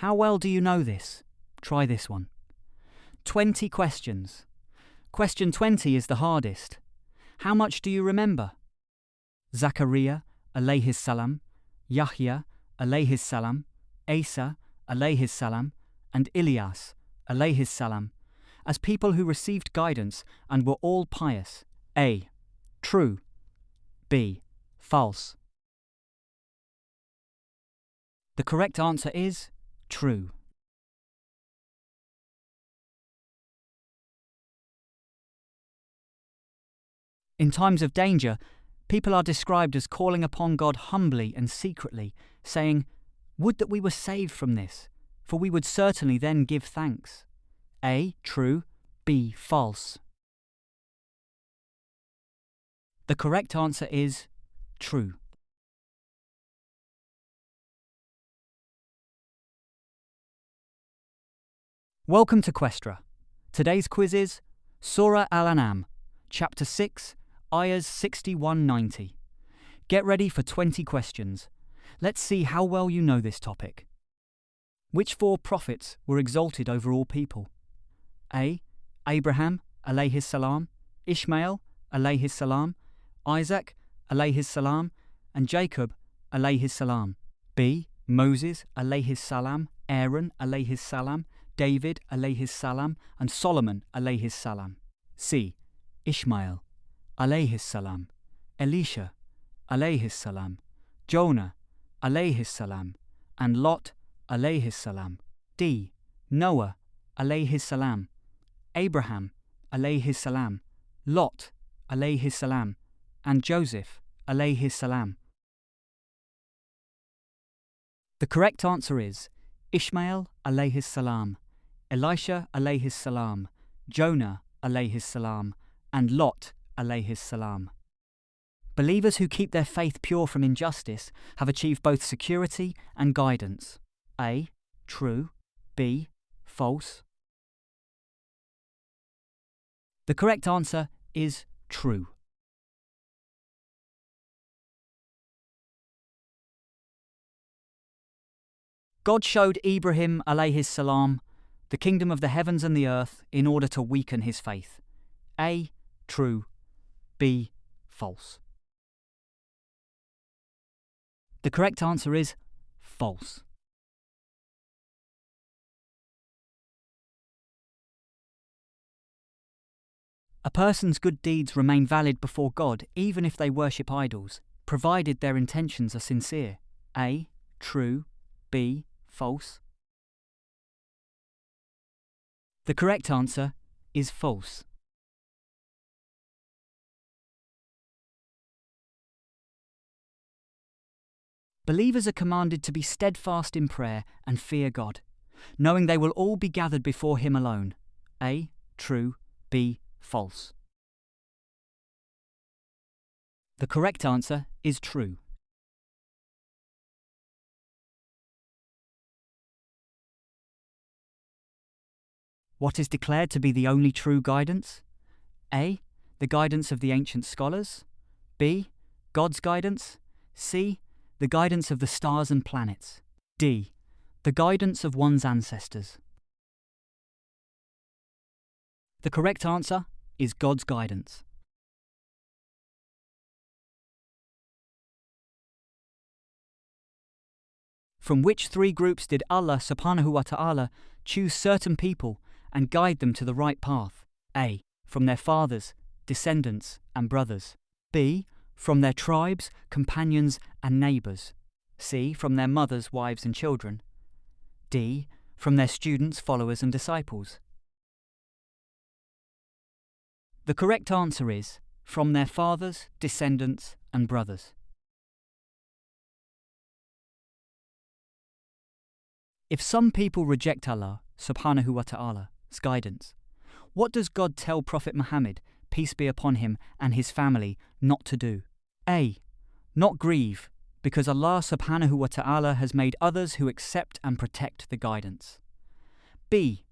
How well do you know this? Try this one. 20 questions. Question 20 is the hardest. How much do you remember? Zachariah, alayhis salam, Yahya, alayhis salam, Asa, alayhis salam, and Ilyas, alayhis salam, as people who received guidance and were all pious. A. True. B. False. The correct answer is true. In times of danger, people are described as calling upon God humbly and secretly, saying, "Would that we were saved from this, for we would certainly then give thanks." A. True. B. False. The correct answer is true. Welcome to Questra. Today's quiz is Surah Al-An'am, Chapter 6, Ayahs 61-90. Get ready for 20 questions. Let's see how well you know this topic. Which 4 prophets were exalted over all people? A. Abraham, alayhis salam, Ishmael, alayhis salam, Isaac, alayhis salam, and Jacob, alayhis salam. B. Moses, alayhis salam, Aaron, alayhis salam, David, alayhis salam, and Solomon, alayhis salam. C. Ishmael, alayhis salam, Elisha, alayhis salam, Jonah, alayhis salam, and Lot, alayhis salam. D. Noah, alayhis salam, Abraham, alayhis salam, Lot, alayhis salam, and Joseph, alayhis salam. The correct answer is Ishmael, alayhis salam, Elisha, alayhis salam, Jonah, alayhis salam, and Lot, alayhis salam. Believers who keep their faith pure from injustice have achieved both security and guidance. A. True. B. False. The correct answer is true. God showed Ibrahim alayhis salam the kingdom of the heavens and the earth in order to weaken his faith. A. True. B. False. The correct answer is false. A person's good deeds remain valid before God even if they worship idols, provided their intentions are sincere. A. True. B. False. The correct answer is false. Believers are commanded to be steadfast in prayer and fear God, knowing they will all be gathered before Him alone. A. True. B. False. The correct answer is true. What is declared to be the only true guidance? A. The guidance of the ancient scholars. B. God's guidance. C. The guidance of the stars and planets. D. The guidance of one's ancestors. The correct answer is God's guidance. From which 3 groups did Allah subhanahu wa ta'ala choose certain people and guide them to the right path? A. From their fathers, descendants, and brothers. B. From their tribes, companions, and neighbours. C. From their mothers, wives, and children. D. From their students, followers, and disciples. The correct answer is from their fathers, descendants, and brothers. If some people reject Allah subhanahu wa ta'ala's guidance, what does God tell Prophet Muhammad, peace be upon him, and his family not to do? A. Not grieve, because Allah subhanahu wa ta'ala has made others who accept and protect the guidance. B.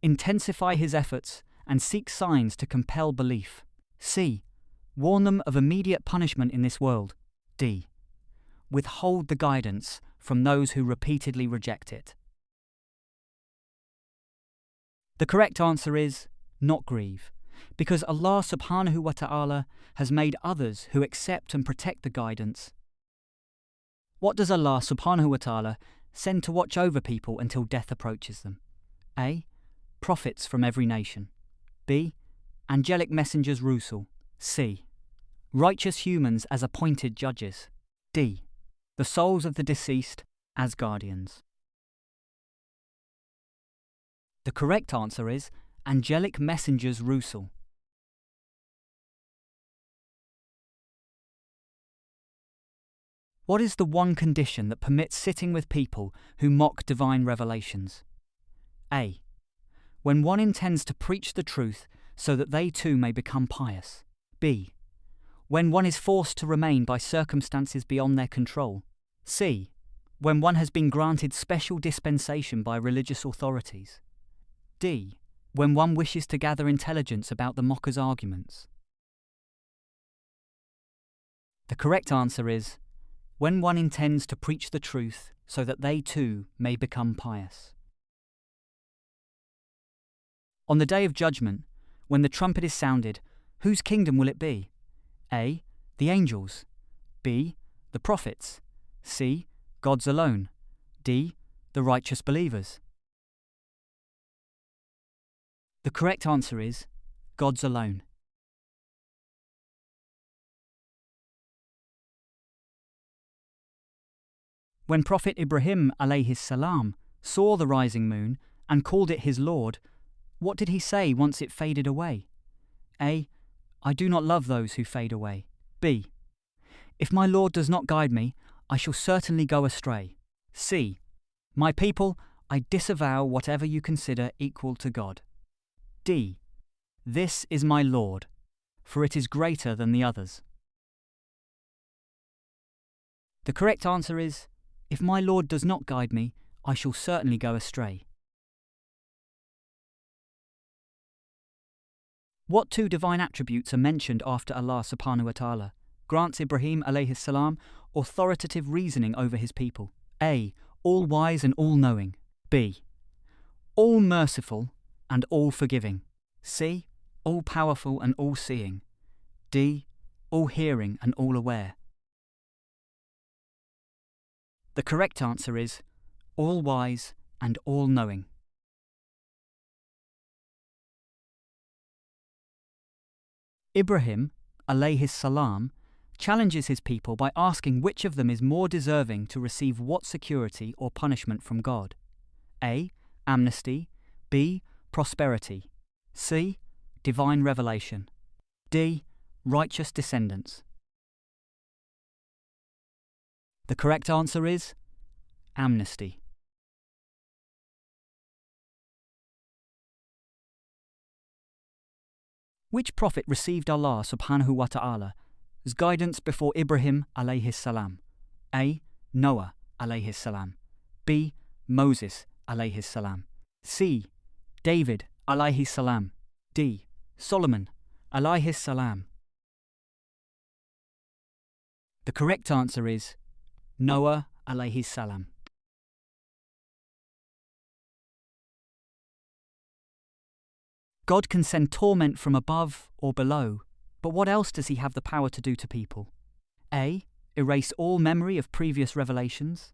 Intensify his efforts and seek signs to compel belief. C. Warn them of immediate punishment in this world. D. Withhold the guidance from those who repeatedly reject it. The correct answer is not grieve, because Allah subhanahu wa ta'ala has made others who accept and protect the guidance. What does Allah subhanahu wa ta'ala send to watch over people until death approaches them? A. Prophets from every nation. B. Angelic messengers rusul. C. Righteous humans as appointed judges. D. The souls of the deceased as guardians. The correct answer is angelic messengers rusul. What is the one condition that permits sitting with people who mock divine revelations? A. When one intends to preach the truth so that they too may become pious. B. When one is forced to remain by circumstances beyond their control. C. When one has been granted special dispensation by religious authorities. D. When one wishes to gather intelligence about the mockers' arguments. The correct answer is when one intends to preach the truth so that they too may become pious. On the day of judgment, when the trumpet is sounded, whose kingdom will it be? A. The angels. B. The prophets. C. God's alone. D. The righteous believers. The correct answer is God's alone. When Prophet Ibrahim alayhi salam saw the rising moon and called it his Lord, what did he say once it faded away? A. I do not love those who fade away. B. If my Lord does not guide me, I shall certainly go astray. C. My people, I disavow whatever you consider equal to God. D. This is my Lord, for it is greater than the others. The correct answer is, if my Lord does not guide me, I shall certainly go astray. What two divine attributes are mentioned after Allah subhanahu wa ta'ala grants Ibrahim alayhi salam authoritative reasoning over his people? A. All-wise and all-knowing. B. All-merciful and all-forgiving. C. All-powerful and all-seeing. D. All-hearing and all-aware. The correct answer is all-wise and all-knowing. Ibrahim alayhi salam challenges his people by asking which of them is more deserving to receive what security or punishment from God. A. Amnesty. B. Prosperity. C. Divine revelation. D. Righteous descendants. The correct answer is amnesty. Which prophet received Allah subhanahu wa ta'ala's guidance before Ibrahim alayhi salam? A. Noah alayhi salam. B. Moses alayhi salam. C. David alayhi salam. D. Solomon alayhi salam. The correct answer is Noah alayhi salam. God can send torment from above or below, but what else does he have the power to do to people? A. Erase all memory of previous revelations.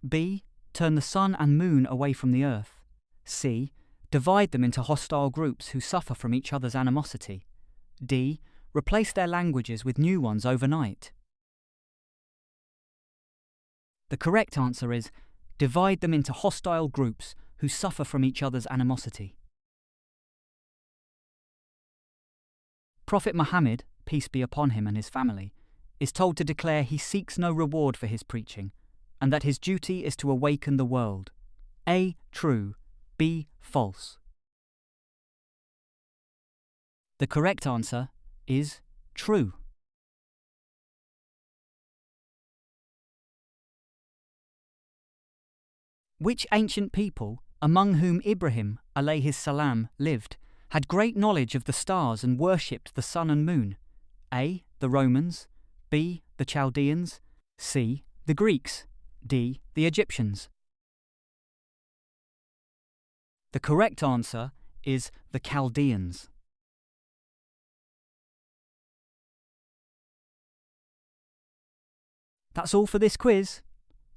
B. Turn the sun and moon away from the earth. C. Divide them into hostile groups who suffer from each other's animosity. D. Replace their languages with new ones overnight. The correct answer is divide them into hostile groups who suffer from each other's animosity. Prophet Muhammad, peace be upon him and his family, is told to declare he seeks no reward for his preaching, and that his duty is to awaken the world. A. True. B. False. The correct answer is true. Which ancient people, among whom Ibrahim alayhi salam lived, had great knowledge of the stars and worshipped the sun and moon? A. The Romans. B. The Chaldeans. C. The Greeks. D. The Egyptians. The correct answer is the Chaldeans. That's all for this quiz.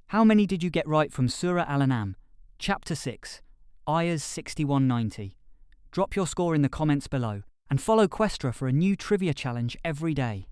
How many did you get right from Surah Al-An'am, Chapter 6, Ayahs 6190? Drop your score in the comments below and follow Questra for a new trivia challenge every day.